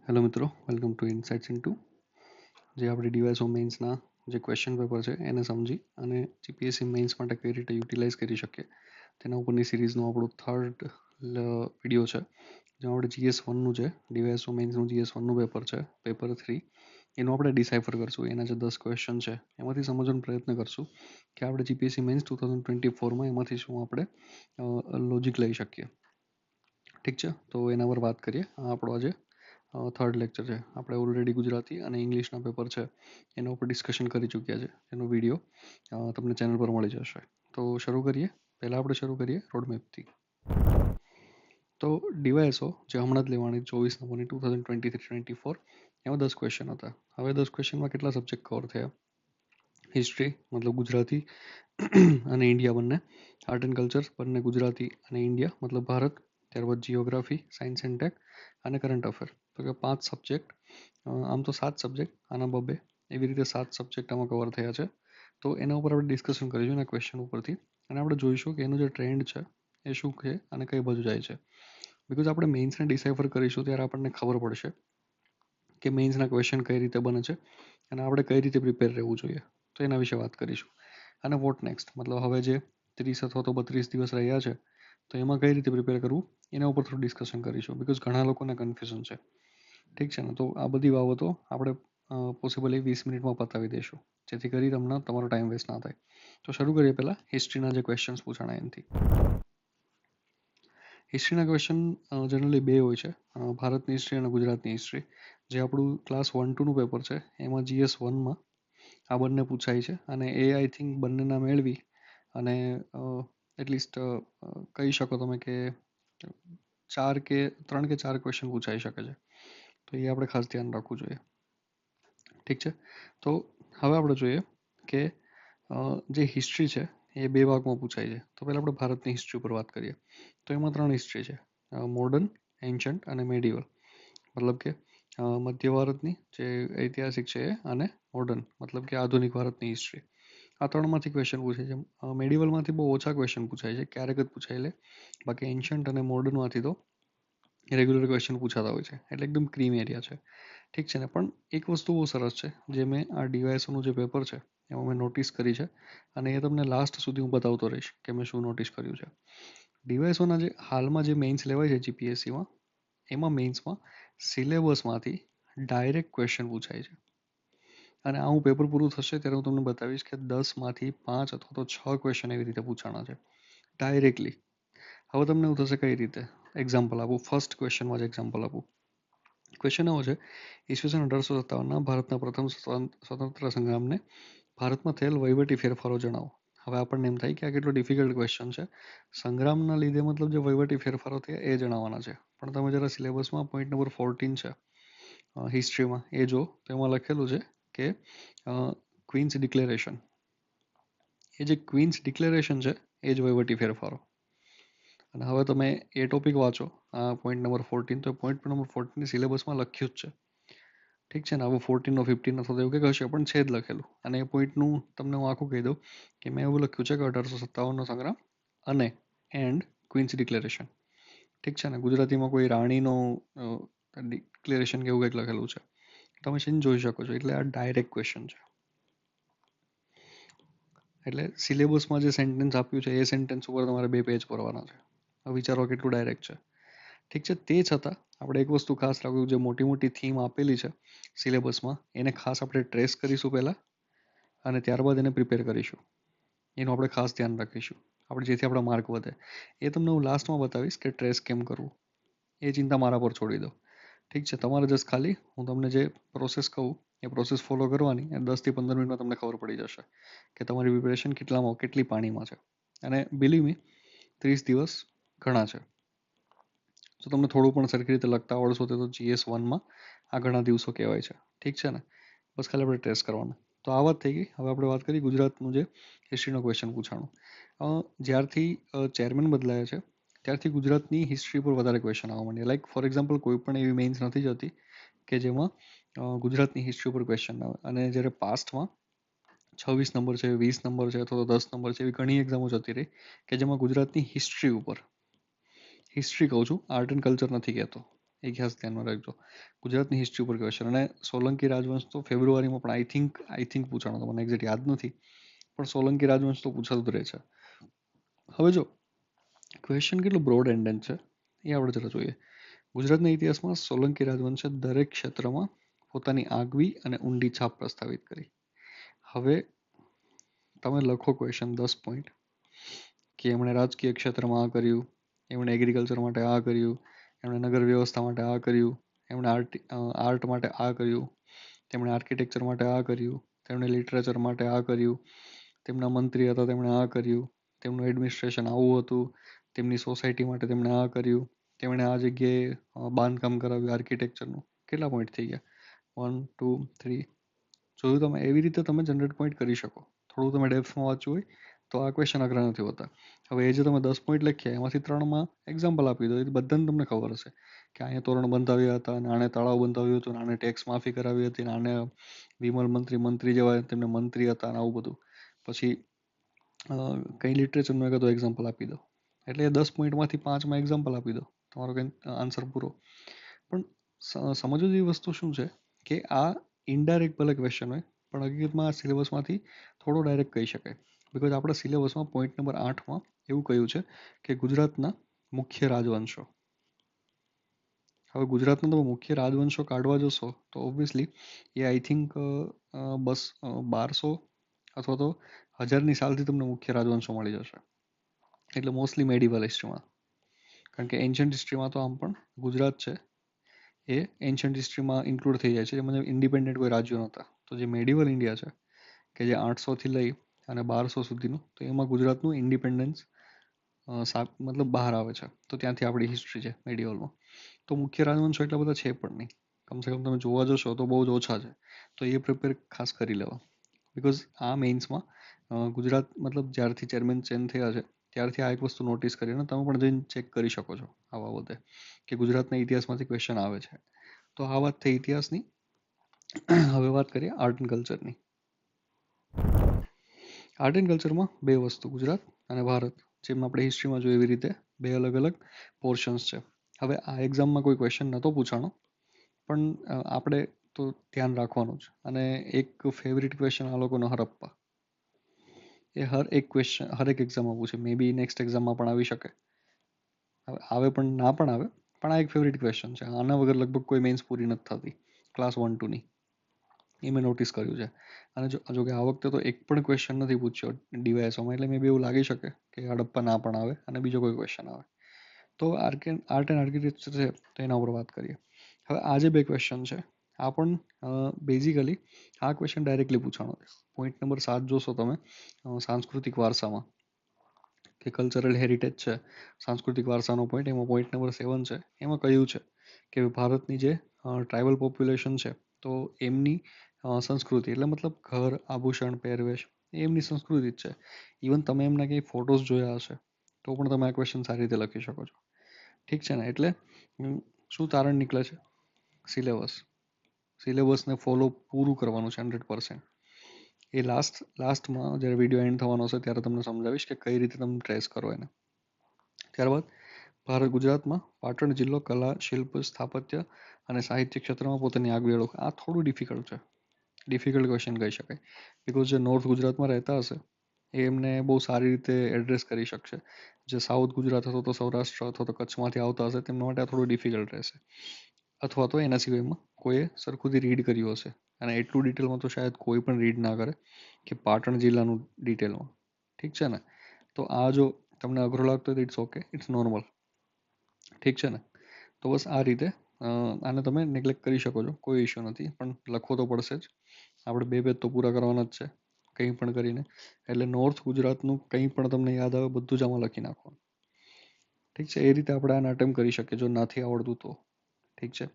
Hello મિત્રો, welcome to ઇનસાઇટ્સ into જે આપણે ડીવાયએસઓ મેઇન્સના જે ક્વેશ્ચન પેપર છે એને સમજી અને જીપીએસસી મેઇન્સ માટે કઈ રીતે યુટિલાઇઝ કરી શકીએ તેના ઉપરની સિરીઝનું આપણું થર્ડ વિડીયો છે. જેમાં આપણે GS1નું છે ડીવાયએસઓ મેઇન્સનું GS1નું પેપર છે, પેપર 3 એનું આપણે ડિસાઇફર કરશું. એના જે 10 ક્વેશ્ચન છે એમાંથી સમજવાનો પ્રયત્ન કરશું કે આપણે જીપીએસસી મેઇન્સ 2024માં એમાંથી શું આપણે લોજિક લઈ શકીએ. ઠીક છે, તો એના પર વાત કરીએ. આપણો આજે થર્ડ લેક્ચર છે. આપણે ઓલરેડી ગુજરાતી અને ઇંગ્લિશના પેપર છે એના ઉપર ડિસ્કશન કરી ચૂક્યા છે. એનો વિડીયો તમને ચેનલ પર મળી જશે. તો શરૂ કરીએ. પહેલાં આપણે શરૂ કરીએ રોડમેપથી. તો ડીવાયએસઓ જે હમણાં જ લેવાની 24 નવંબરની 2023-24 એમાં 10 ક્વેશ્ચન હતા. હવે 10 ક્વેશ્ચનમાં કેટલા સબ્જેક્ટ કવર થયા? હિસ્ટ્રી મતલબ ગુજરાતી અને ઇન્ડિયા બંને, આર્ટ એન્ડ કલ્ચર બંને ગુજરાતી અને ઇન્ડિયા મતલબ ભારત, ત્યારબાદ જીઓગ્રાફી, સાયન્સ એન્ડ ટેક અને કરંટ અફેર. તો કે 5 સબ્જેક્ટ, આમ તો 7 સબ્જેક્ટ, આના બબે એવી રીતે 7 સબ્જેક્ટ આમાં કવર થયા છે. તો એના ઉપર આપણે ડિસ્કશન કરીશું એના ક્વેશ્ચન ઉપરથી અને આપણે જોઈશું કે એનું જે ટ્રેન્ડ છે એ શું છે અને કઈ બાજુ જાય છે. બિકોઝ આપણે મેઇન્સને ડિસાઇફર કરીશું ત્યારે આપણને ખબર પડશે કે મેઇન્સના ક્વેશ્ચન કઈ રીતે બને છે અને આપણે કઈ રીતે પ્રિપેર રહેવું જોઈએ. તો એના વિશે વાત કરીશું. અને વોટ નેક્સ્ટ મતલબ હવે જે 30 અથવા તો 32 દિવસ રહ્યા છે તો એમાં કઈ રીતે પ્રિપેર કરવું એના ઉપર થોડું ડિસ્કશન કરીશું. બિકોઝ ઘણા લોકોને કન્ફ્યુઝન છે. ઠીક છે ને, તો આ બધી બાબતો આપણે પોસિબલી 20 મિનિટમાં પતાવી દઈશું જેથી કરી તમને તમારો ટાઈમ વેસ્ટ ના થાય. તો શરૂ કરીએ પહેલાં હિસ્ટ્રીના જે ક્વેશ્ચન્સ પૂછાણા એનાથી. હિસ્ટ્રીના ક્વેશ્ચન જનરલી બે હોય છે, ભારતની હિસ્ટ્રી અને ગુજરાતની હિસ્ટ્રી. જે આપણું ક્લાસ 1-2નું પેપર છે એમાં GS1માં આ બંને પૂછાય છે અને એ આઈ થિંક બંનેના મેળવી અને એટલીસ્ટ કહી શકો તમે કે 3 કે 4 ક્વેશ્ચન પૂછાઈ શકે છે. તો એ આપણે ખાસ ધ્યાન રાખવું જોઈએ. ઠીક છે, તો હવે આપણે જોઈએ કે જે હિસ્ટ્રી છે એ બે ભાગમાં પૂછાય છે. તો પહેલાં આપણે ભારતની હિસ્ટ્રી ઉપર વાત કરીએ. તો એમાં 3 હિસ્ટ્રી છે, મોડર્ન, એન્શન્ટ અને મેડિવલ. મતલબ કે મધ્ય ભારતની જે ઐતિહાસિક છે અને મોડર્ન મતલબ કે આધુનિક ભારતની હિસ્ટ્રી. આ 3માંથી ક્વેશ્ચન પૂછાય છે. મેડિવલમાંથી બહુ ઓછા ક્વેશ્ચન પૂછાય છે, ક્યારેક જ પૂછાય લે. બાકી એન્શન્ટ અને મોડર્નમાંથી તો રેગ્યુલર ક્વેશ્ચન પૂછાતા હોય છે, એટલે એકદમ ક્રીમ એરિયા છે. ઠીક છે ને, પણ એક વસ્તુ બહુ સરસ છે જે મેં આ ડીવાયએસઓનું જે પેપર છે એમાં મેં નોટિસ કરી છે અને એ તમને લાસ્ટ સુધી હું બતાવતો રહીશ કે મેં શું નોટિસ કર્યું છે. ડીવાયએસઓના જે હાલમાં જે મેઇન્સ લેવાય છે જીપીએસસીમાં, એમાં મેઇન્સમાં સિલેબસમાંથી ડાયરેક્ટ ક્વેશ્ચન પૂછાય છે. અને આ હું પેપર પૂરું થશે ત્યારે હું તમને બતાવીશ કે 10માંથી 5 અથવા તો 6 ક્વેશ્ચન એવી રીતે પૂછાણા છે ડાયરેક્ટલી. હવે તમને એવું થશે કઈ રીતે. એક્ઝામ્પલ આપું, ફર્સ્ટ ક્વેશ્ચનમાં જ એક્ઝામ્પલ આપું. ક્વેશ્ચન એવો છે, ઈસવીસન 1857ના ભારતના પ્રથમ સ્વતંત્ર સંગ્રામને ભારતમાં થયેલ વહીવટી ફેરફારો જણાવો. હવે આપણને એમ થાય કે આ કેટલો ડિફિકલ્ટ ક્વેશ્ચન છે. સંગ્રામના લીધે મતલબ જે વહીવટી ફેરફારો થયા એ જણાવવાના છે. પણ તમે જરા સિલેબસમાં પોઈન્ટ નંબર 14 છે હિસ્ટ્રીમાં એ જો, તો એમાં લખેલું છે કે ક્વીન્સ ડિક્લેરેશન. એ જે ક્વીન્સ ડિક્લેરેશન છે એ જ વહીવટી ફેરફારો. અને હવે તમે એ ટોપિક વાંચો, પોઈન્ટ નંબર 14, તો પોઈન્ટ નંબર 14 સિલેબસમાં લખ્યું જ છે. ઠીક છે ને, આવું 14 15 અથવા તો એવું કંઈક હશે પણ છે જ લખેલું. અને એ પોઈન્ટનું તમને હું આખું કહી દઉં કે મેં એવું લખ્યું છે કે 1857નો સંગ્રામ અને એન્ડ ક્વીન્સ ડિક્લેરેશન. ઠીક છે ને, ગુજરાતીમાં કોઈ રાણીનો ડિક્લેરેશન કે એવું કંઈક લખેલું છે, તમે છે જોઈ શકો છો. એટલે આ ડાયરેક્ટ ક્વેશ્ચન છે. એટલે સિલેબસમાં જે સેન્ટેન્સ આપ્યું છે એ સેન્ટેન્સ ઉપર તમારે 2 પેજ ભરવાના છે. વિચારો કેટલું ડાયરેક્ટ છે. ઠીક છે, તે છતાં આપણે એક વસ્તુ ખાસ રાખવું, જે મોટી મોટી થીમ આપેલી છે સિલેબસમાં એને ખાસ આપણે ટ્રેસ કરીશું પહેલાં અને ત્યારબાદ એને પ્રિપેર કરીશું. એનું આપણે ખાસ ધ્યાન રાખીશું આપણે, જેથી આપણા માર્ક વધે. એ તમને હું લાસ્ટમાં બતાવીશ કે ટ્રેસ કેમ કરવું. એ ચિંતા મારા પર છોડી દો. ઠીક છે, તમારે જસ્ટ ખાલી હું તમને જે પ્રોસેસ કહું એ પ્રોસેસ ફોલો કરવાની અને 10 થી 15 મિનિટમાં તમને ખબર પડી જશે કે તમારી પ્રિપેરેશન કેટલી પાણીમાં છે. અને બિલીવ મી, 30 દિવસ ઘણા છે. તો તમને થોડું પણ સરખી રીતે લખતા આવડશો તો GS1માં આ ઘણા દિવસો કહેવાય છે. ઠીક છે ને, બસ ખાલી આપણે ટ્રેસ કરવાના. તો આ વાત થઈ ગઈ. હવે આપણે વાત કરીએ ગુજરાતનું જે હિસ્ટ્રીનો ક્વેશ્ચન પૂછાણું. જ્યારથી ચેરમેન બદલાયા છે ત્યારથી ગુજરાતની હિસ્ટ્રી પર વધારે ક્વેશ્ચન આવવા માંડ્યા. લાઈક ફોર એક્ઝામ્પલ, કોઈ પણ એવી મેઇન્સ નથી જતી કે જેમાં ગુજરાતની હિસ્ટ્રી ઉપર ક્વેશ્ચન આવે. અને જ્યારે પાસ્ટમાં 26 નંબર છે, 20 નંબર છે અથવા તો 10 નંબર છે, એવી ઘણી એક્ઝામો જતી રહી કે જેમાં ગુજરાતની હિસ્ટ્રી ઉપર, હિસ્ટ્રી કહું છું, આર્ટ એન્ડ કલ્ચર નથી કહેતો, એ ખાસ ધ્યાનમાં રાખજો. ગુજરાતની હિસ્ટ્રી ઉપર ક્વેશ્ચન, અને સોલંકી રાજવંશ તો ફેબ્રુઆરીમાં પણ આઈ થિંક પૂછાણો હતો, મને એક્ઝેક્ટ યાદ નથી, પણ સોલંકી રાજવંશ તો પૂછાતું જ રહે છે. હવે જો ક્વેશ્ચન કેટલું બ્રોડ એન્ડેડ છે એ આપણે જરા જોઈએ. ગુજરાતના ઇતિહાસમાં સોલંકી રાજવંશે દરેક ક્ષેત્રમાં પોતાની આગવી અને ઊંડી છાપ પ્રસ્થાપિત કરી. હવે તમે લખો ક્વેશ્ચન 10 પોઈન્ટ કે એમણે રાજકીય ક્ષેત્રમાં આ કર્યું, એમણે એગ્રીકલ્ચર માટે આ કર્યું, એમણે નગર વ્યવસ્થા માટે આ કર્યું, એમણે આર્ટ માટે આ કર્યું, તેમણે આર્કિટેક્ચર માટે આ કર્યું, તેમણે લિટરેચર માટે આ કર્યું, તેમના મંત્રી હતા તેમણે આ કર્યું, તેમનું એડમિનિસ્ટ્રેશન આવું હતું, તેમની સોસાયટી માટે તેમણે આ કર્યું, તેમણે આ જગ્યાએ બાંધકામ કરાવ્યું આર્કિટેક્ચરનું. કેટલા પોઈન્ટ થઈ ગયા? 1 2 3. જોયું તમે? એવી રીતે તમે જનરેટ પોઈન્ટ કરી શકો. થોડું તમે ડેપ્થમાં વાંચવું હોય તો આ ક્વેશ્ચન અઘરા નથી હોતા. હવે એ જે તમે 10 પોઈન્ટ લખ્યા એમાંથી 3માં એક્ઝામ્પલ આપી દો, એ બધાને તમને ખબર હશે કે અહીંયા તોરણ બંધાવ્યા હતા, અને આને તળાવ બંધાવ્યું હતું, આને ટેક્સ માફી કરાવી હતી, આને વિમલ મંત્રી જેવા તેમને મંત્રી હતા, અને આવું બધું. પછી કઈ લિટરેચરનું એકાદો એક્ઝામ્પલ આપી દો. એટલે 10 પોઈન્ટમાંથી 5માં એક્ઝામ્પલ આપી દો, તમારો કંઈ આન્સર પૂરો. પણ સમજવું જેવી વસ્તુ શું છે કે આ ઇનડાયરેક્ટ ભલે ક્વેશ્ચન હોય, પણ હકીકતમાં સિલેબસમાંથી થોડો ડાયરેક્ટ કહી શકાય. બિકોઝ આપણા સિલેબસમાં પોઈન્ટ નંબર 8માં એવું કહ્યું છે કે ગુજરાતના મુખ્ય રાજવંશો. હવે ગુજરાતના તમે મુખ્ય રાજવંશો કાઢવા જશો તો ઓબ્વિયસલી એ આઈ થિંક 1200 અથવા તો 1000ની સાલથી તમને મુખ્ય રાજવંશો મળી જશે. એટલે મોસ્ટલી મેડિવલ હિસ્ટ્રીમાં, કારણ કે એન્શન્ટ હિસ્ટ્રીમાં તો આમ પણ ગુજરાત છે એ એન્શન્ટ હિસ્ટ્રીમાં ઇન્ક્લુડ થઈ જાય છે, જેમાં ઇન્ડિપેન્ડન્ટ કોઈ રાજ્યો નહોતા. તો જે મેડિવલ ઇન્ડિયા છે કે જે 800થી લઈ અને 1200 સુધીનું, તો એમાં ગુજરાતનું ઇન્ડિપેન્ડન્સ મતલબ બહાર આવે છે. તો ત્યાંથી આપણી હિસ્ટ્રી છે મેડિવલમાં. તો મુખ્ય રાજવંશો એટલા બધા છે પણ નહીં, કમસે કમ તમે જોવા જશો તો બહુ જ ઓછા છે. તો એ પ્રિપેર ખાસ કરી લેવા. બિકોઝ આ મેઇન્સમાં ગુજરાત મતલબ જ્યારથી ચેરમેન ચેન્જ થયા છે ત્યારથી આ એક વસ્તુ નોટિસ કરી, અને તમે પણ જઈને ચેક કરી શકો છો આ બાબતે કે ગુજરાતના ઇતિહાસમાંથી ક્વેશ્ચન આવે છે. તો આ વાત થઈ ઇતિહાસની. હવે વાત કરીએ આર્ટ એન્ડ કલ્ચરની. આર્ટ એન્ડ કલ્ચરમાં બે વસ્તુ, ગુજરાત અને ભારત, જેમ આપણે હિસ્ટ્રીમાં જોઈએ એવી રીતે બે અલગ અલગ પોર્શન્સ છે. હવે આ એક્ઝામમાં કોઈ ક્વેશ્ચન નહોતો પૂછાણો, પણ આપણે તો ધ્યાન રાખવાનું જ. અને એક ફેવરિટ ક્વેશ્ચન આ લોકોનો હરપ્પા, એ હરેક એક્ઝામમાં પૂછે, મે બી નેક્સ્ટ એક્ઝામમાં પણ આવી શકે, આવે પણ ના પણ આવે, પણ આ એક ફેવરિટ ક્વેશ્ચન છે. આના વગર લગભગ કોઈ મેન્સ પૂરી નથી થતી ક્લાસ 1-2ની, એ મેં નોટિસ કર્યું છે. અને જો કે આ વખતે તો એક પણ ક્વેશ્ચન નથી પૂછ્યો ડીવાયએસઓમાં, એટલે મે બી એવું લાગી શકે કે હડપ્પા ના પણ આવે અને બીજો કોઈ ક્વેશ્ચન આવે. તો આર્ટ એન્ડ આર્કિટેક્ચર છે તો એના ઉપર વાત કરીએ. હવે આ જે બે ક્વેશ્ચન છે આ પણ બેઝિકલી આ ક્વેશ્ચન ડાયરેક્ટલી પૂછાણો છે. પોઈન્ટ નંબર 7 જોશો તમે સાંસ્કૃતિક વારસામાં કે કલ્ચરલ હેરિટેજ છે, સાંસ્કૃતિક વારસાનો પોઈન્ટ, એમાં પોઈન્ટ નંબર 7 છે. એમાં કહ્યું છે કે ભારતની જે ટ્રાઇબલ પોપ્યુલેશન છે તો એમની સંસ્કૃતિ, એટલે મતલબ ઘર, આભૂષણ, પહેરવેશ, એમની સંસ્કૃતિ જ છે. ઇવન તમે એમના કંઈ ફોટોઝ જોયા હશે તો પણ તમે આ ક્વેશ્ચન સારી રીતે લખી શકો છો. ઠીક છે ને? એટલે શું તારણ નીકળે છે? સિલેબસને ફોલો પૂરું કરવાનું છે 100%. એ લાસ્ટમાં જ્યારે વિડીયો એન્ડ થવાનો હશે ત્યારે તમને સમજાવીશ કે કઈ રીતે તમે ટ્રેસ કરો એને. ત્યારબાદ ગુજરાતમાં પાટણ જિલ્લો કલા, શિલ્પ, સ્થાપત્ય અને સાહિત્ય ક્ષેત્રમાં પોતાની આગવી ઓળખ. આ થોડું ડિફિકલ્ટ છે, ડિફિકલ્ટ ક્વેશ્ચન કહી શકાય. બિકોઝ જે નોર્થ ગુજરાતમાં રહેતા હશે એ એમને બહુ સારી રીતે એડ્રેસ કરી શકશે. જે સાઉથ ગુજરાત અથવા તો સૌરાષ્ટ્ર અથવા તો કચ્છમાંથી આવતા હશે તેમના માટે આ થોડું ડિફિકલ્ટ રહેશે. અથવા તો એના સિવાયમાં કોઈએ સરખુંથી રીડ કર્યું હશે, અને એટલું ડિટેલમાં તો શાયદ કોઈ પણ રીડ ના કરે કે પાટણ જિલ્લાનું ડિટેલમાં. ઠીક છે ને? તો આ જો તમને અઘરો લાગતો હોય તો ઇટ્સ ઓકે, ઇટ્સ નોર્મલ. ઠીક છે ને? તો બસ આ રીતે આને તમે નેગ્લેક્ટ કરી શકો છો, કોઈ ઇશ્યુ નથી, પણ લખવો તો પડશે જ. આપણે બે પેજ તો પૂરા કરવાના જ છે કંઈ પણ કરીને. એટલે નોર્થ ગુજરાતનું કંઈ પણ તમને યાદ આવે બધું જ આમાં લખી નાખવાનું. ઠીક છે? એ રીતે આપણે આને અટેમ્પ્ટ કરી શકીએ જો નથી આવડતું તો. ઠીક છે?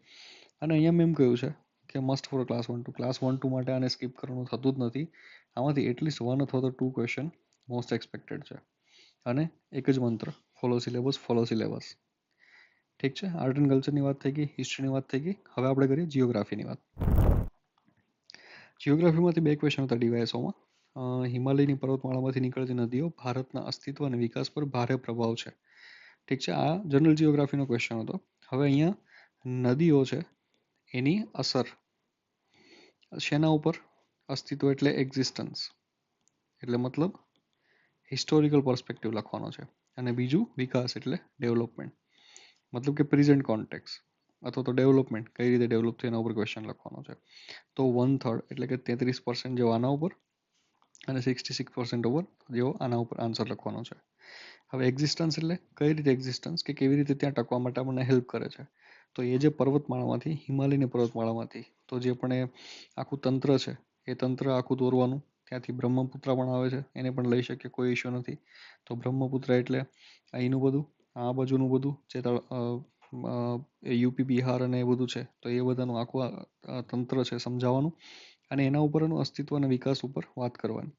અને અહીંયા મેં એમ કહ્યું છે કે મસ્ટ ફોર ક્લાસ 1-2. ક્લાસ 1-2 માટે આને સ્કીપ કરવાનું થતું જ નથી. આમાંથી એટલીસ્ટ 1 અથવા તો 2 ક્વેશ્ચન મોસ્ટ એક્સપેક્ટેડ છે. અને એક જ મંત્ર, ફોલો સિલેબસ. ઠીક છે? આર્ટ એન્ડ કલ્ચરની વાત થઈ ગઈ, હિસ્ટ્રીની વાત થઈ ગઈ. હવે આપણે કરીએ જિયોગ્રાફીની વાત. જિયોગ્રાફીમાંથી બે ક્વેશ્ચન હતા ડીવાયએસઓમાં. હિમાલયની પર્વતમાળામાંથી નીકળતી નદીઓ ભારતના અસ્તિત્વ અને વિકાસ પર ભારે પ્રભાવ છે. ઠીક છે? આ જનરલ જિયોગ્રાફીનો ક્વેશ્ચન હતો. હવે અહીંયા નદીઓ છે એની અસર શેના ઉપર? અસ્તિત્વ એટલે એક્ઝિસ્ટન્સ, એટલે મતલબ હિસ્ટોરિકલ પર્સપેક્ટિવ લખવાનો છે. અને બીજું વિકાસ એટલે ડેવલપમેન્ટ, મતલબ કે પ્રેઝન્ટ કોન્ટેક્સ અથવા તો ડેવલપમેન્ટ કઈ રીતે ડેવલપ થયું એના ઉપર ક્વેશ્ચન લખવાનો છે. તો 1/3 એટલે કે 33% જેવો આના ઉપર અને 66% ઉપર જેવો આના ઉપર આન્સર લખવાનો છે. હવે એક્ઝિસ્ટન્સ એટલે કઈ રીતે એક્ઝિસ્ટન્સ, કે કેવી રીતે ત્યાં ટકવા માટે આપણને હેલ્પ કરે છે. તો એ જે પર્વતમાળામાંથી, હિમાલયની પર્વતમાળામાંથી તો જે પણ એ આખું તંત્ર છે એ તંત્ર આખું દોરવાનું, ત્યાંથી બ્રહ્મપુત્ર પણ આવે છે, એને પણ લઈ શકીએ, કોઈ ઇશ્યુ નથી. તો બ્રહ્મપુત્ર એટલે અહીંનું બધું, આ બાજુનું બધું જે યુપી બિહાર અને એ બધું છે, તો એ બધાનું આખું તંત્ર છે સમજાવવાનું, અને એના ઉપરનું અસ્તિત્વ અને વિકાસ ઉપર વાત કરવાની,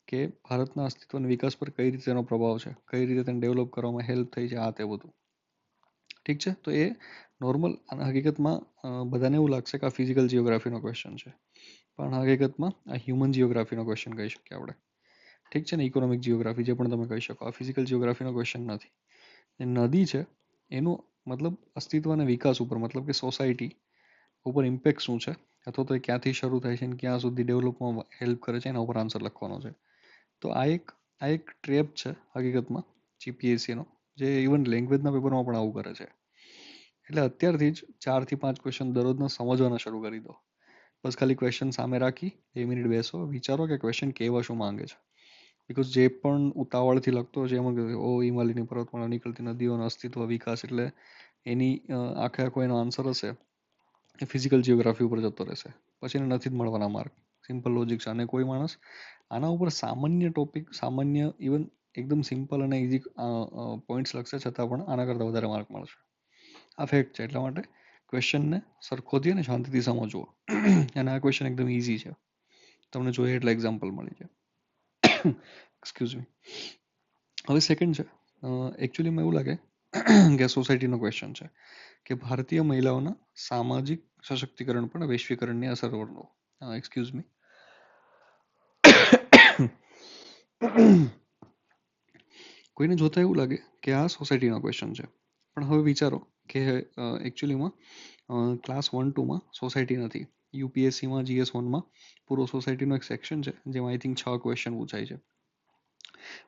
કે ભારતના અસ્તિત્વ અને વિકાસ પર કઈ રીતે એનો પ્રભાવ છે, કઈ રીતે તેને ડેવલપ કરવામાં હેલ્પ થઈ છે, આ તે બધું. ઠીક છે. તો એ નોર્મલ, અને હકીકતમાં બધાને એવું લાગશે કે આ ફિઝિકલ જીઓગ્રાફીનો ક્વેશ્ચન છે, પણ હકીકતમાં આ હ્યુમન જીઓગ્રાફીનો ક્વેશ્ચન કહી શકીએ આપણે. ઠીક છે ને, ઇકોનોમિક જીઓગ્રાફી જે પણ તમે કહી શકો, આ ફિઝિકલ જીઓગ્રાફીનો ક્વેશ્ચન નથી. એ નદી છે એનું મતલબ અસ્તિત્વ અને વિકાસ ઉપર, મતલબ કે સોસાયટી ઉપર ઇમ્પેક્ટ શું છે, અથવા તો એ ક્યાંથી શરૂ થાય છે અને ક્યાં સુધી ડેવલપમાં હેલ્પ કરે છે, એના ઉપર આન્સર લખવાનો છે. તો આ એક ટ્રેપ છે હકીકતમાં જીપીએસસીનો, જે ઇવન લેંગ્વેજના પેપરમાં પણ આવું કરે છે. એટલે અત્યારથી જ 4 થી 5 ક્વેશ્ચન દરરોજના સમજવાના શરૂ કરી દો. બસ ખાલી ક્વેશ્ચન સામે રાખી 2 મિનિટ બેસો, વિચારો કે ક્વેશ્ચન કેવા શું માંગે છે. બીકોઝ જે પણ ઉતાવળથી લખતો હોય છે એમાં ઓ હિમાલયની પર્વતમાળા નીકળતી નદીઓનો અસ્તિત્વ વિકાસ, એટલે એની આખે આખો એનો આન્સર હશે એ ફિઝિકલ જીઓગ્રાફી ઉપર જતો રહેશે, પછી એને નથી જ મળવાના માર્ક. સિમ્પલ લોજિક છે. અને કોઈ માણસ આના ઉપર સામાન્ય ટોપિક, સામાન્ય ઇવન એકદમ સિમ્પલ અને ઇઝી પોઈન્ટ્સ લખશે છતાં પણ આના કરતાં વધારે માર્ક મળશે. આ ફેક્ટ છે. એટલા માટે ક્વેશ્ચનને સરખોથી અને શાંતિથી સમજવો. અને આ ક્વેશ્ચન એકદમ ઇઝી છે, તમને જોઈએ એટલે એક્ઝામ્પલ મળી જાય. Excuse me. હવે સેકન્ડ છે, એકચ્યુઅલીમાં એવું લાગે કે સોસાયટીનો ક્વેશ્ચન છે, કે ભારતીય મહિલાઓના સામાજિક સશક્તિકરણ પર વૈશ્વિકરણની અસર વર્ણવો. Excuse me. કોઈને જોતા એવું લાગે કે આ સોસાયટીનો ક્વેશ્ચન છે, પણ હવે વિચારો કે એકચ્યુઅલીમાં ક્લાસ 1-2માં સોસાયટી નથી. યુપીએસસીમાં GS1માં પૂરો સોસાયટીનો એક સેક્શન છે, જેમાં આઈ થિંક 6 ક્વેશ્ચન પૂછાય છે,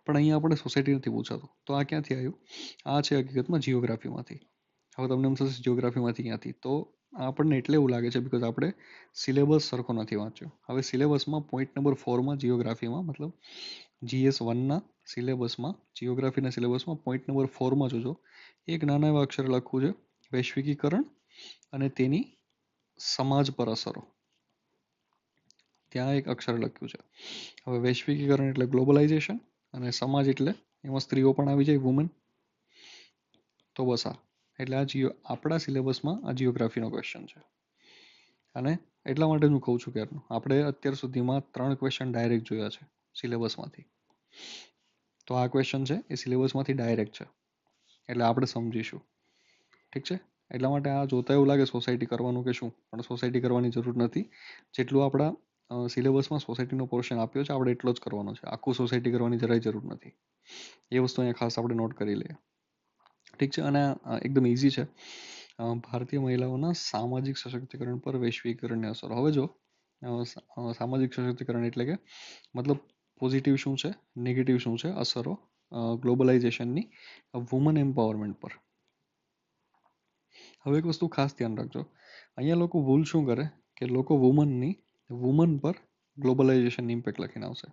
પણ અહીંયા આપણે સોસાયટી નથી પૂછાતું. તો આ ક્યાંથી આવ્યું? આ છે હકીકતમાં જીઓગ્રાફીમાંથી. હવે તમને એમ થશે જીઓગ્રાફીમાંથી ક્યાંથી? તો આપણને એટલે એવું લાગે છે બિકોઝ આપણે સિલેબસ સરખો નથી વાંચ્યો. હવે સિલેબસમાં પોઈન્ટ નંબર 4માં જીઓગ્રાફીમાં, મતલબ GS1ના સિલેબસમાં, જીઓગ્રાફીના સિલેબસમાં પોઈન્ટ નંબર 4માં જોજો, એક નાના એવા અક્ષર લખવું છે, વૈશ્વિકીકરણ અને તેની સમાજ પર અસરો. ત્યાં એક અક્ષર લખ્યું છે. હવે વૈશ્વિકીકરણ એટલે ગ્લોબલાઇઝેશન, અને સમાજ એટલે એમાં સ્ત્રીઓ પણ આવી જાય, વુમન. તો બસ આ એટલે આપણા સિલેબસમાં આ જીઓગ્રાફીનો ક્વેશ્ચન છે. અને એટલા માટે હું કહું છું કે આપણે અત્યાર સુધીમાં 3 ક્વેશ્ચન ડાયરેક્ટ જોયા છે સિલેબસમાંથી. તો આ ક્વેશ્ચન છે એ સિલેબસમાંથી ડાયરેક્ટ છે, એટલે આપણે સમજીશું. ઠીક છે. એટલા માટે આ જોતા એવું લાગે સોસાયટી કરવાનું કે શું, પણ સોસાયટી કરવાની જરૂર નથી. જેટલું આપણા સિલેબસમાં સોસાયટીનો પોર્શન આપ્યો છે આપણે એટલો જ કરવાનો છે. આખું સોસાયટી કરવાની જરાય જરૂર નથી. એ વસ્તુ અહીંયા ખાસ આપણે નોટ કરી લઈએ. ઠીક છે. અને એકદમ ઇઝી છે. ભારતીય મહિલાઓના સામાજિક સશક્તિકરણ પર વૈશ્વિકરણની અસર. હવે જો સામાજિક સશક્તિકરણ એટલે કે મતલબ પોઝિટિવ શું છે, નેગેટિવ શું છે અસરો ગ્લોબલાઇઝેશનની વુમન એમ્પાવરમેન્ટ પર. હવે એક વસ્તુ ખાસ ધ્યાન રાખજો, અહીંયા લોકો ભૂલ શું કરે કે લોકો વુમન પર ગ્લોબલાઇઝેશનની ઇમ્પેક્ટ લખીને આવશે.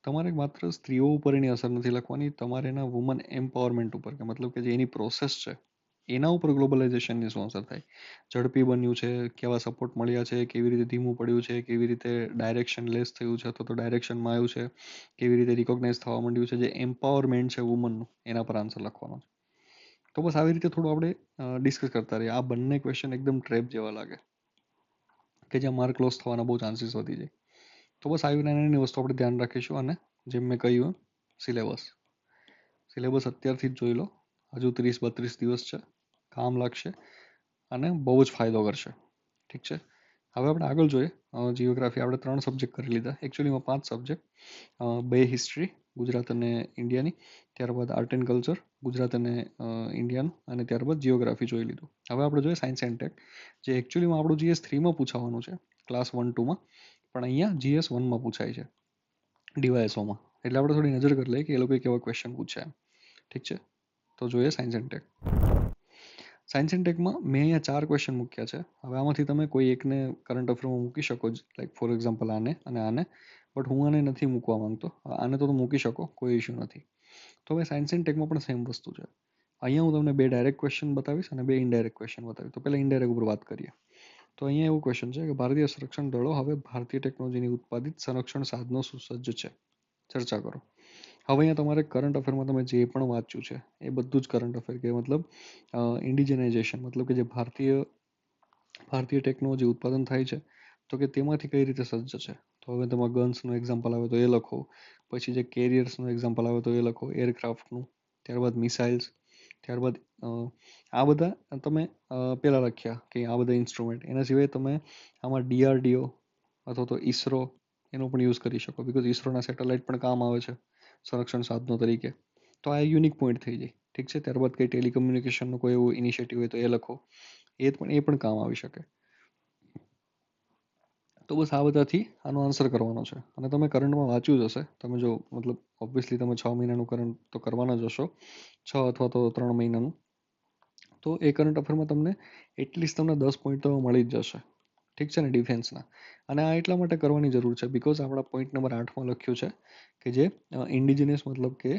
તમારે માત્ર સ્ત્રીઓ ઉપર એની અસર નથી લખવાની, તમારે એના વુમન એમ્પાવરમેન્ટ ઉપર, કે મતલબ કે જે એની પ્રોસેસ છે એના ઉપર ગ્લોબલાઇઝેશનની શું અસર થાય, ઝડપી બન્યું છે, કેવા સપોર્ટ મળ્યા છે, કેવી રીતે ધીમું પડ્યું છે, કેવી રીતે ડાયરેક્શન લેસ થયું છે અથવા તો ડાયરેક્શનમાં આવ્યું છે, કેવી રીતે રિકોગ્નાઇઝ થવા માંડ્યું છે, જે એમ્પાવરમેન્ટ છે વુમનનું એના પર આન્સર લખવાનો છે. તો બસ આવી રીતે થોડું આપણે ડિસ્કસ કરતા રહીએ. આ બંને ક્વેશ્ચન એકદમ ટ્રેપ જેવા લાગે કે જ્યાં માર્ક લોસ થવાના બહુ ચાન્સીસ વધી જાય. તો બસ આવી નાની વસ્તુ આપણે ધ્યાન રાખીશું. અને જેમ મેં કહ્યું સિલેબસ અત્યારથી જ જોઈ લો, હજુ 30-32 દિવસ છે, કામ લાગશે અને બહુ જ ફાયદો કરશે. ઠીક છે. હવે આપણે આગળ જોઈએ. જીઓગ્રાફી આપણે 3 સબ્જેક્ટ કરી લીધા, એકચ્યુઅલીમાં 5 સબ્જેક્ટ, 2 હિસ્ટ્રી, ગુજરાત અને ઇન્ડિયાની, ત્યારબાદ આર્ટ એન્ડ કલ્ચર ગુજરાત અને ઇન્ડિયાનું, અને ત્યારબાદ જીઓગ્રાફી જોઈ લીધું. હવે આપણે જોઈએ સાયન્સ એન્ડ ટેક, જે એકચ્યુઅલીમાં આપણું GS3માં પૂછાવાનું છે ક્લાસ 1-2માં, પણ અહીંયા GS1માં પૂછાય છે ડીવાયએસઓમાં. એટલે આપણે થોડી નજર કરી લઈએ કે એ લોકો કેવા ક્વેશ્ચન પૂછે એમ. ઠીક છે, તો જોઈએ science and tech. Science and ટેકમાં મેં અહીંયા 4 ક્વેશ્ચન મૂક્યા છે. હવે આમાંથી તમે કોઈ એકને કરંટ અફેરમાં મૂકી શકો, લાઈક ફોર એક્ઝામ્પલ આને અને આને, બટ હું આને નથી મૂકવા માંગતો. આને તો મૂકી શકો, કોઈ ઇશ્યુ નથી. તો હવે સાયન્સ એન્ડ ટેકમાં પણ સેમ વસ્તુ છે. અહીંયા હું તમને 2 ડાયરેક્ટ ક્વેશ્ચન બતાવીશ અને 2 ઇનડાયરેક્ટ ક્વેશ્ચન બતાવીશ. તો પહેલા ઇનડાયરેક્ટ ઉપર વાત કરીએ. તો અહીંયા એવું ક્વેશ્ચન છે કે ભારતીય સંરક્ષણ દળો હવે ભારતીય ટેકનોલોજીની ઉત્પાદિત સંરક્ષણ સાધનો સુસજ્જ છે, ચર્ચા કરો. હવે અહીંયા તમારે કરંટ અફેરમાં તમે જે પણ વાંચ્યું છે એ બધું જ કરંટ અફેર, કે મતલબ ઇન્ડિજિનાઇઝેશન, મતલબ કે જે ભારતીય ટેકનોલોજી ઉત્પાદન થાય છે તો કે તેમાંથી કઈ રીતે સજ્જ છે. તો હવે તમારે ગન્સનું એક્ઝામ્પલ આવે તો એ લખો, પછી જે કેરિયર્સનું એક્ઝામ્પલ આવે તો એ લખો, એરક્રાફ્ટનું, ત્યારબાદ મિસાઇલ્સ, ત્યારબાદ આ બધા તમે પહેલાં લખ્યા કે આ બધા ઇન્સ્ટ્રુમેન્ટ. એના સિવાય તમે આમાં DRDO અથવા તો ISRO એનો પણ યુઝ કરી શકો, બિકોઝ ISROના સેટેલાઇટ પણ કામ આવે છે સંરક્ષણ સાધનો તરીકે. તો આ યુનિક પોઈન્ટ થઈ જાય. ઠીક છે, ત્યારબાદ કંઈ ટેલિકમ્યુનિકેશનનો કોઈ એવું ઇનિશિયેટિવ હોય તો એ લખો, એ પણ કામ આવી શકે. તો બસ આ બધાથી આનો આન્સર કરવાનો છે. અને તમે કરંટમાં વાંચ્યું જ હશે, તમે જો મતલબ ઓબ્વિયસલી તમે 6 મહિનાનું કરંટ તો કરવાના જ હશો, 6 અથવા તો 3 મહિનાનું. તો એ કરંટ અફેરમાં તમને એટલીસ્ટ તમને 10 પોઈન્ટ તો મળી જ જશે. ઠીક છે ને, ડિફેન્સના. અને આ એટલા માટે કરવાની જરૂર છે બિકોઝ આપણા પોઈન્ટ નંબર 8માં લખ્યું છે કે જે ઇન્ડિજિનિયસ મતલબ કે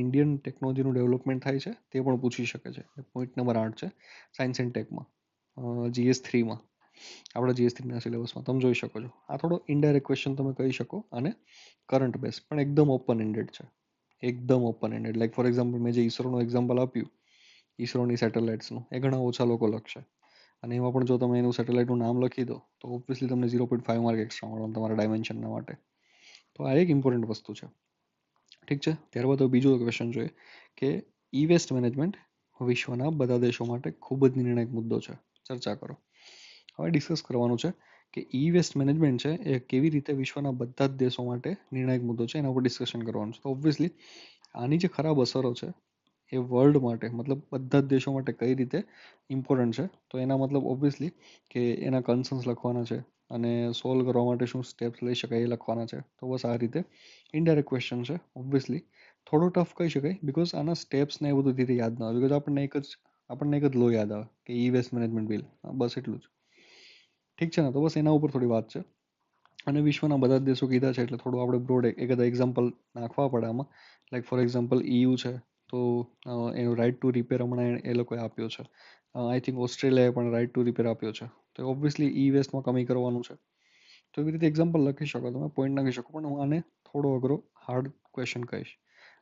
ઇન્ડિયન ટેકનોલોજીનું ડેવલપમેન્ટ થાય છે તે પણ પૂછી શકે છે. પોઈન્ટ નંબર 8 છે સાયન્સ એન્ડ ટેકમાં, GS3માં, આપણા GS3ના સિલેબસમાં તમે જોઈ શકો છો. આ થોડો ઇનડાયરેક્ટ ક્વેશ્ચન તમે કહી શકો અને કરંટ બેઝ, પણ એકદમ ઓપન એન્ડેડ છે, એકદમ open ended. Like for example મેં જે ISROનું એક્ઝામ્પલ આપ્યું, ISROની સેટેલાઇટ્સનું, એ ઘણા ઓછા લોકો લખશે. અને એમાં પણ જો તમે એનું સેટેલાઇટનું નામ લખી દો તો ઓબ્વિયસલી તમને 0.5 માર્ક એક્સ્ટ્રા મળે તમારા ડાયમેન્શનના માટે. તો આ એક ઇમ્પોર્ટન્ટ વસ્તુ છે. ઠીક છે, ત્યારબાદ તો બીજો ક્વેશ્ચન જોઈએ કે ઈ વેસ્ટ મેનેજમેન્ટ વિશ્વના બધા દેશો માટે ખૂબ જ નિર્ણાયક મુદ્દો છે, ચર્ચા કરો. હવે ડિસ્કસ કરવાનું છે કે ઈ વેસ્ટ મેનેજમેન્ટ છે એ કેવી રીતે વિશ્વના બધા જ દેશો માટે નિર્ણાયક મુદ્દો છે, એના ઉપર ડિસ્કશન કરવાનું છે. તો ઓબ્વિયસલી આની જે ખરાબ અસરો છે એ વર્લ્ડ માટે, મતલબ બધા જ દેશો માટે કઈ રીતે ઇમ્પોર્ટન્ટ છે, તો એના મતલબ ઓબ્વિયસલી કે એના કન્સર્ન્સ લખવાના છે અને સોલ્વ કરવા માટે શું સ્ટેપ્સ લઈ શકાય એ લખવાના છે. તો બસ આ રીતે ઇનડાયરેક્ટ ક્વેશ્ચન છે. ઓબ્વિયસલી થોડો ટફ કહી શકાય બિકોઝ આના સ્ટેપ્સ ને એ બધું ધીરે યાદ ના આવે, બિકોઝ આપણને એક જ લો યાદ આવે કે ઈ વેસ્ટ મેનેજમેન્ટ બિલ, બસ એટલું જ. ઠીક છે ને, તો બસ એના ઉપર થોડી વાત છે. અને વિશ્વના બધા જ દેશો કીધા છે એટલે થોડું આપણે બ્રોડ એકાદા એક્ઝામ્પલ નાખવા પડે આમાં. લાઈક ફોર એક્ઝામ્પલ EU છે તો એનો રાઇટ ટુ રિપેર હમણાં એ લોકોએ આપ્યો છે. આઈ થિંક ઓસ્ટ્રેલિયાએ પણ રાઇટ ટુ રિપેર આપ્યો છે. તો ઓબ્વિયસલી ઈ વેસ્ટમાં કમી કરવાનું છે. તો એવી રીતે એક્ઝામ્પલ લખી શકો, તમે પોઈન્ટ નાખી શકો, પણ હું આને થોડો અઘરો હાર્ડ ક્વેશ્ચન કહીશ.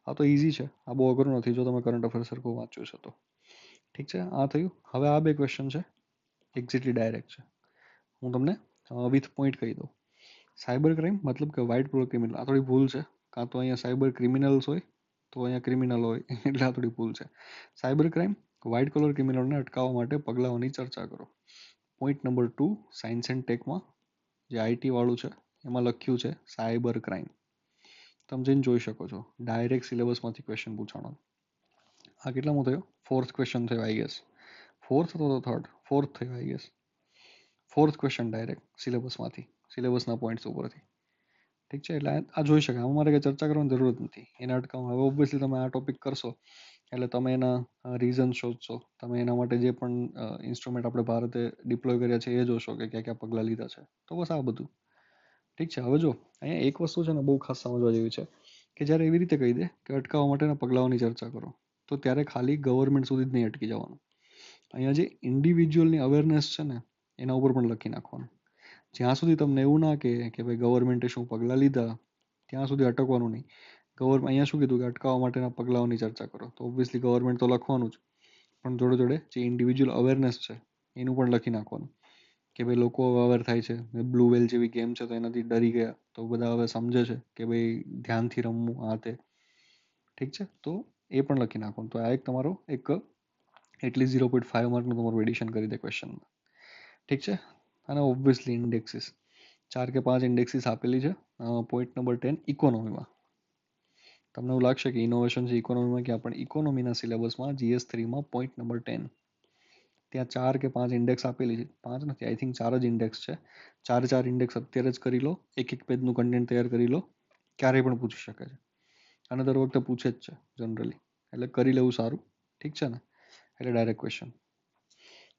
આ તો ઇઝી છે, આ બહુ અઘરું નથી જો તમે કરંટ અફેર સરખું વાંચ્યું છે તો. ઠીક છે, આ થયું. હવે આ 2 ક્વેશ્ચન છે એક્ઝેક્ટલી ડાયરેક્ટ છે, હું તમને વિથ પોઈન્ટ કહી દઉં. સાયબર ક્રાઇમ મતલબ કે વ્હાઇટ કોલર ક્રિમિનલ, આ થોડી ભૂલ છે. કાં તો અહીંયા સાયબર ક્રિમિનલ્સ હોય તો અહીંયા ક્રિમિનલ હોય, એટલે આ થોડી ભૂલ છે. સાયબર ક્રાઇમ વ્હાઇટ કોલર ક્રિમિનલને અટકાવવા માટે પગલાઓની ચર્ચા કરો. પોઈન્ટ નંબર 2 સાયન્સ એન્ડ ટેકમાં જે IT વાળું છે એમાં લખ્યું છે સાયબર ક્રાઇમ. તમે જઈને જોઈ શકો છો, ડાયરેક્ટ સિલેબસમાંથી ક્વેશ્ચન પૂછવાનો. આ કેટલામો થયો? 4th ક્વેશ્ચન થયો આઈ ગેસ. 4th અથવા તો 3rd? 4th થયો I guess. 4th question direct સિલેબસમાંથી, સિલેબસના પોઈન્ટ્સ ઉપરથી. ઠીક છે, એટલે આ જોઈ શકાય, આમાં મારે કંઈ ચર્ચા કરવાની જરૂરત નથી એને અટકાવવા. હવે ઓબ્વિયસલી તમે આ ટોપિક કરશો એટલે તમે એના રીઝન શોધશો, તમે એના માટે જે પણ ઇન્સ્ટ્રુમેન્ટ આપણે ભારતે ડિપ્લોય કર્યા છે એ જોશો કે ક્યાં ક્યાં પગલાં લીધા છે. તો બસ આ બધું. ઠીક છે, હવે જો અહીંયા એક વસ્તુ છે ને બહુ ખાસ સમજવા જેવી છે કે જ્યારે એવી રીતે કહી દે કે અટકાવવા માટેના પગલાઓની ચર્ચા કરો, તો ત્યારે ખાલી ગવર્મેન્ટ સુધી જ નહીં અટકી જવાનું. અહીંયા જે ઇન્ડિવિજ્યુઅલની અવેરનેસ છે ને એના ઉપર પણ લખી નાખવાનું. જ્યાં સુધી તમને એવું ના કહે કે ભાઈ ગવર્મેન્ટે શું પગલાં લીધા ત્યાં સુધી અટકવાનું નહીં. અહીંયા શું કીધું કે અટકાવવા માટેના પગલાઓની ચર્ચા કરો, તો ઓબ્વિયસલી ગવર્મેન્ટ તો લખવાનું જ, પણ જોડે જોડે જે ઇન્ડિવિજ્યુઅલ અવેરનેસ છે એનું પણ લખી નાખવાનું કે ભાઈ લોકો હવે અવેર થાય છે. બ્લુ વેલ જેવી ગેમ છે તો એનાથી ડરી ગયા, તો બધા હવે સમજે છે કે ભાઈ ધ્યાનથી રમવું આ તે. ઠીક છે, તો એ પણ લખી નાખવાનું. તો આ એક તમારો એક એટલીસ્ટ 0.5 માર્કનું તમારું એડિશન કરી દે ક્વેશ્ચનમાં. ઠીક છે, અને ઓબ્વિયસલી ઇન્ડેક્સિસ 4 કે 5 ઇન્ડેક્સિસ આપેલી છે. Point number 10 ઇકોનોમીમાં. તમને એવું લાગશે કે ઇનોવેશન છે ઇકોનોમીમાં ક્યાં, પણ ઇકોનોમીના સિલેબસમાં GS3માં પોઈન્ટ નંબર 10 ત્યાં 4 કે 5 ઇન્ડેક્સ આપેલી છે, 5 નથી, આઈ થિંક 4 જ ઇન્ડેક્સ છે. 4 ઇન્ડેક્સ અત્યારે જ કરી લો, એક પેજનું કન્ટેન્ટ તૈયાર કરી લો, ક્યારેય પણ પૂછી શકે છે અને દર વખતે પૂછે જ છે જનરલી, એટલે કરી લેવું સારું. ઠીક છે ને, એટલે ડાયરેક્ટ ક્વેશ્ચન.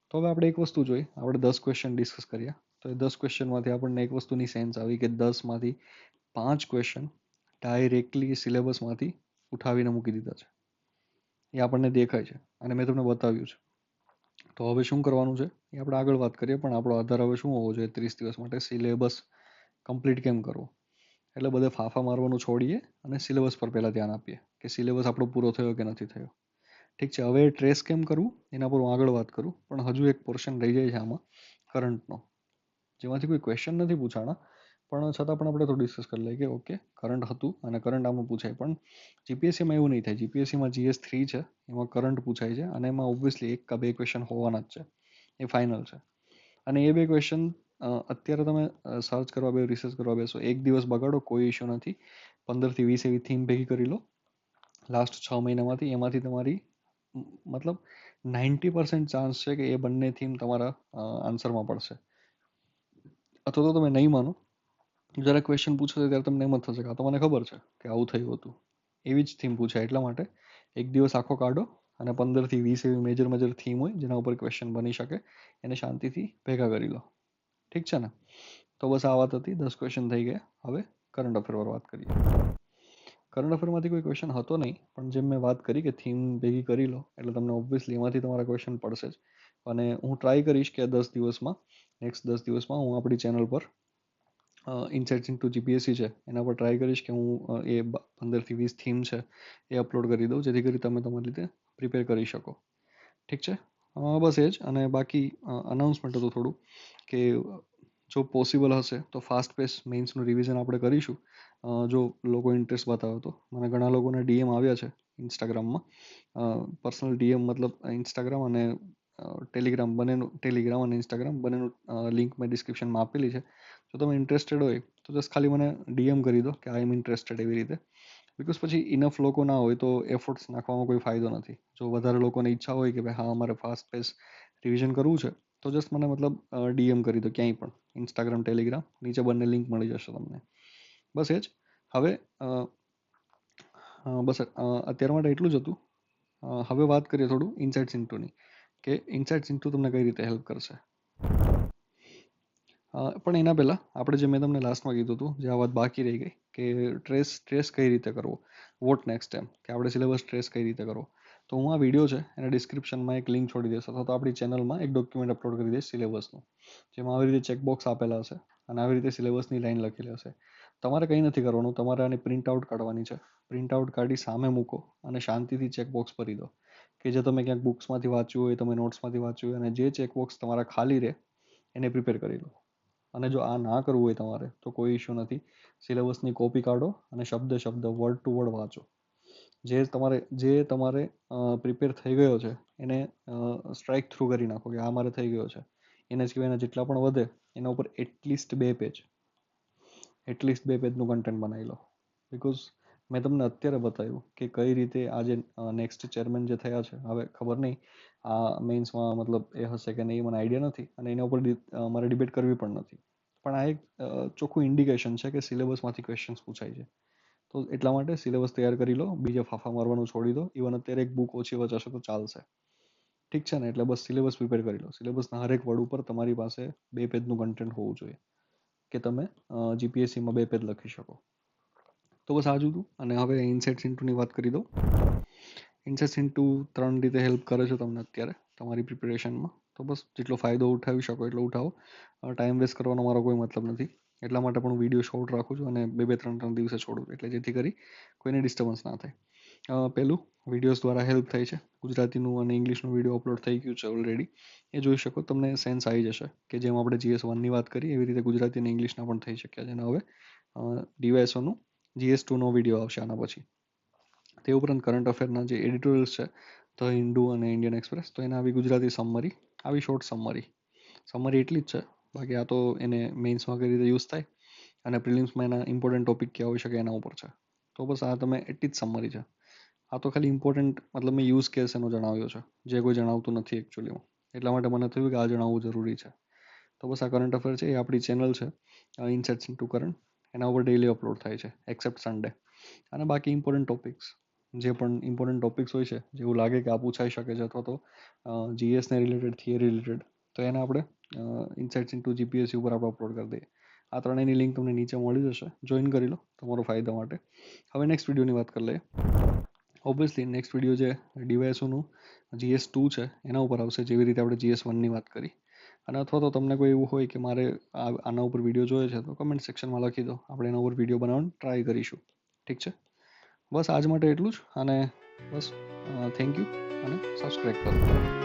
તો હવે આપણે એક વસ્તુ જોઈ, આપણે 10 ક્વેશ્ચન ડિસ્કસ કર્યા, તો એ 10 ક્વેશ્ચનમાંથી આપણને એક વસ્તુની સેન્સ આવી કે 10માંથી 5 ક્વેશ્ચન ડાયરેક્ટલી સિલેબસમાંથી ઉઠાવીને મૂકી દીધા છે, એ આપણને દેખાય છે અને મેં તમને બતાવ્યું છે. તો હવે શું કરવાનું છે એ આપણે આગળ વાત કરીએ, પણ આપણો આધાર હવે શું હોવો જોઈએ 30 દિવસ માટે, સિલેબસ કમ્પ્લીટ કેમ કરવો. એટલે બધે ફાફા મારવાનું છોડીએ અને સિલેબસ પર પહેલાં ધ્યાન આપીએ કે સિલેબસ આપણો પૂરો થયો કે નથી થયો. ઠીક છે, હવે ટ્રેસ કેમ કરવું એના પર હું આગળ વાત કરું, પણ હજુ એક પોર્શન રહી જાય છે આમાં કરંટનો, જેમાંથી કોઈ ક્વેશ્ચન નથી પૂછાણા, પણ છતાં પણ આપણે થોડું ડિસ્કસ કરી લઈએ કે ઓકે કરંટ હતું અને કરંટ આમાં પૂછાય. પણ જીપીએસસીમાં એવું નહીં થાય, જીપીએસસીમાં GS3 છે એમાં કરંટ પૂછાય છે અને એમાં ઓબ્વિયસલી 1 કે 2 ક્વેશ્ચન હોવાના જ છે, એ ફાઇનલ છે. અને એ 2 ક્વેશ્ચન અત્યારે તમે સર્ચ કરવા બે, રિસર્ચ કરવા બેસો, એક દિવસ બગાડો કોઈ ઇશ્યુ નથી, 15 થી 20 એવી થીમ ભેગી કરી લો લાસ્ટ 6 મહિનામાંથી, એમાંથી તમારી મતલબ 90% ચાન્સ છે કે એ બંને થીમ તમારા આન્સરમાં પડશે. અથવા તો તમે નહીં માનો, જ્યારે ક્વેશ્ચન પૂછો ત્યારે તમને એમ જ થશે કે આ તો મને ખબર છે કે આવું થયું હતું, એવી જ થીમ પૂછાય. એટલા માટે એક દિવસ આખો કાઢો અને 15 થી 20 એવી મેજર થીમ હોય જેના ઉપર ક્વેશ્ચન બની શકે, એને શાંતિથી ભેગા કરી લો. ઠીક છે ને, તો બસ આ વાત હતી, 10 ક્વેશ્ચન થઈ ગયા. હવે કરંટ અફેર પર વાત કરીએ. કરંટ અફેરમાંથી કોઈ ક્વેશ્ચન હતો નહીં, પણ જેમ મેં વાત કરી કે થીમ ભેગી કરી લો એટલે તમને ઓબ્વિયસલી એમાંથી તમારા ક્વેશ્ચન પડશે જ. અને હું ટ્રાય કરીશ કે 10 દિવસમાં, નેક્સ્ટ 10 દિવસમાં હું આપણી ચેનલ પર ઇનસાઇટ્સ ઇન્ટુ જીપીએસસી છે એના પર ટ્રાય કરીશ કે હું એ 15 થી 20 થીમ છે એ અપલોડ કરી દઉં, જેથી કરી તમે તમારી રીતે પ્રિપેર કરી શકો. ઠીક છે, બસ એ જ. અને બાકી અનાઉન્સમેન્ટ હતું થોડું કે જો પોસિબલ હશે તો ફાસ્ટ પેસ મેઇન્સનું રિવિઝન આપણે કરીશું, જો લોકો ઇન્ટરેસ્ટ બતાવે તો. મને ઘણા લોકોના ડીએમ આવ્યા છે ઇન્સ્ટાગ્રામમાં, પર્સનલ ડીએમ, મતલબ ઇન્સ્ટાગ્રામ અને ટેલિગ્રામ બંનેનું, ટેલિગ્રામ અને ઇન્સ્ટાગ્રામ બંનેનું લિંક મેં ડિસ્ક્રિપ્શનમાં આપેલી છે. જો તમે ઇન્ટરેસ્ટેડ હોય તો જસ્ટ ખાલી મને ડીએમ કરી દો કે આઈ એમ ઇન્ટરેસ્ટેડ, એવી રીતે. બિકોઝ પછી ઇનફ લોકો ના હોય તો એફર્ટ્સ નાખવામાં કોઈ ફાયદો નથી. જો વધારે લોકોને ઈચ્છા હોય કે ભાઈ હા અમારે ફાસ્ટ પેસ રિવિઝન કરવું છે, તો જસ્ટ મને મતલબ ડીએમ કરી દો ક્યાંય પણ, ઇન્સ્ટાગ્રામ, ટેલિગ્રામ, નીચે બંને લિંક મળી જશે તમને. બસ એ જ. હવે બસ અત્યાર માટે એટલું જ હતું. હવે વાત કરીએ થોડું ઇનસાઇટ્સ ઇન્ટુની, કે ઇનસાઇટ્સ ઇન્ટુ તમને કઈ રીતે હેલ્પ કરશે. પણ એના પહેલાં આપણે જે મેં તમને લાસ્ટમાં કીધું હતું, જે આ વાત બાકી રહી ગઈ કે ટ્રેસ કઈ રીતે કરવો, વોટ નેક્સ્ટ ટાઈમ, કે આપણે સિલેબસ ટ્રેસ કઈ રીતે કરવો. તો હું આ વિડીયો છે એના ડિસ્ક્રિપ્શનમાં એક લિંક છોડી દઈશ, અથવા તો આપણી ચેનલમાં એક ડોક્યુમેન્ટ અપલોડ કરી દઈશ સિલેબસનું, જેમાં આવી રીતે ચેકબોક્સ આપેલા હશે અને આવી રીતે સિલેબસની લાઈન લખેલી હશે. તમારે કંઈ નથી કરવાનું, તમારે આની પ્રિન્ટ આઉટ કાઢવાની છે. પ્રિન્ટ આઉટ કાઢી સામે મૂકો અને શાંતિથી ચેકબોક્સ ભરી દો, કે જે તમે ક્યાંક બુક્સમાંથી વાંચ્યું હોય, તમે નોટ્સમાંથી વાંચ્યું હોય, અને જે ચેકબોક્સ તમારા ખાલી રહે એને પ્રિપેર કરી લો. અને જો આ ના કરવું હોય તમારે તો કોઈ ઇશ્યુ નથી, સિલેબસની કોપી કાઢો અને શબ્દ વર્ડ ટુ વર્ડ વાંચો. જે તમારે પ્રિપેર થઈ ગયો છે એને સ્ટ્રાઇક થ્રુ કરી નાખો કે આ મારે થઈ ગયો છે. એના સિવાયના જેટલા પણ વધે એના ઉપર એટલીસ્ટ 2 પેજનું કન્ટેન્ટ બનાવી લો. બિકોઝ મેં તમને અત્યારે બતાવ્યું કે કઈ રીતે આજે નેક્સ્ટ ચેરમેન જે થયા છે, હવે ખબર નહીં આ મેઇન્સમાં મતલબ એ હશે કે નહીં, મને આઈડિયા નથી, અને એના ઉપર મારે ડિબેટ કરવી પણ નથી. પણ આ એક ચોખ્ખું ઇન્ડિકેશન છે કે સિલેબસમાંથી ક્વેશ્ચન્સ પૂછાય છે. તો એટલા માટે સિલેબસ તૈયાર કરી લો, બીજા ફાફા મારવાનું છોડી દો. ઇવન અત્યારે એક બુક ઓછી વચાશો તો ચાલશે. ઠીક છે ને, એટલે બસ સિલેબસ પ્રિપેર કરી લો. સિલેબસના હરેક વર્ડ ઉપર તમારી પાસે 2 પેજનું કન્ટેન્ટ હોવું જોઈએ કે તમે જીપીએસસીમાં 2 પેજ લખી શકો. તો બસ આ જ હતું. અને હવે ઇનસાઇટ્સ ઇન્ટુની વાત કરી દઉં. ઇનસાઇટ્સ ઇન્ટુ 3 રીતે હેલ્પ કરે છે તમને અત્યારે તમારી પ્રિપેરેશનમાં. તો બસ જેટલો ફાયદો ઉઠાવી શકો એટલો ઉઠાવો. ટાઈમ વેસ્ટ કરવાનો મારો કોઈ મતલબ નથી, એટલા માટે પણ હું વિડીયો શોર્ટ રાખું છું અને 2-3 દિવસે છોડું, એટલે જેથી કરી કોઈને ડિસ્ટર્બન્સ ના થાય. પહેલું, વિડીયોઝ દ્વારા હેલ્પ થાય છે. ગુજરાતીનું અને ઇંગ્લિશનું વિડીયો અપલોડ થઈ ગયું છે ઓલરેડી, એ જોઈ શકો, તમને સેન્સ આવી જશે કે જેમ આપણે GS1ની વાત કરી એવી રીતે ગુજરાતી અને ઇંગ્લિશના પણ થઈ શક્યા છે. અને હવે DYSOનું GS2નો વિડીયો આવશે આના પછી. તે ઉપરાંત કરંટ અફેરના જે એડિટોરિયલ્સ છે, ધ હિન્દુ અને ઇન્ડિયન એક્સપ્રેસ, તો એને આવી ગુજરાતી સમરી, આવી શોર્ટ સમરી એટલી જ છે. બાકી આ તો એને મેઇન્સમાં કઈ રીતે યુઝ થાય અને પ્રિલિમ્સમાં એના ઇમ્પોર્ટન્ટ ટોપિક કયા હોઈ શકે એના ઉપર છે. તો બસ આ તમે એટલી જ સમરી છે. આ તો ખાલી ઇમ્પોર્ટન્ટ મતલબ મેં યુઝ કેસ એનો જણાવ્યો છે, જે કોઈ જણાવતું નથી એકચ્યુઅલીમાં. એટલા માટે મને થયું કે આ જણાવવું જરૂરી છે. તો બસ આ કરંટ અફેર છે. એ આપણી ચેનલ છે ઇનસાઇટ્સ ઇન્ટુ કરંટ, એના ઉપર ડેલી અપલોડ થાય છે એક્સેપ્ટ સન્ડે. અને બાકી ઇમ્પોર્ટન્ટ ટોપિક્સ, જે પણ ઇમ્પોર્ટન્ટ ટોપિક્સ હોય છે, જેવું લાગે કે આ પૂછાઈ શકે છે અથવા તો જીએસને રિલેટેડ, થિયરી રિલેટેડ, તો એને આપણે ઇનસાઇટ્સ ઇન્ટુ જીપીએસસી ઉપર આપણે અપલોડ કરી દઈએ. આ ત્રણેયની લિંક તમને નીચે મળી જશે, જોઈન કરી લો તમારો ફાયદા માટે. હવે નેક્સ્ટ વિડીયોની વાત કરી લઈએ. ઓબ્વિયસલી નેક્સ્ટ વિડીયો જે ડીવાયએસઓનું GS2 છે એના ઉપર આવશે, જેવી રીતે આપણે GS1ની વાત કરી. અને અથવા તો તમને કોઈ એવું હોય કે મારે આના ઉપર વિડીયો જોઈએ છે, તો કમેન્ટ સેક્શનમાં લખી દો, આપણે એના ઉપર વિડીયો બનાવવાનું ટ્રાય કરીશું. ઠીક છે, બસ આજ માટે એટલું જ. અને બસ થેન્ક યુ, અને સબસ્ક્રાઈબ કરો.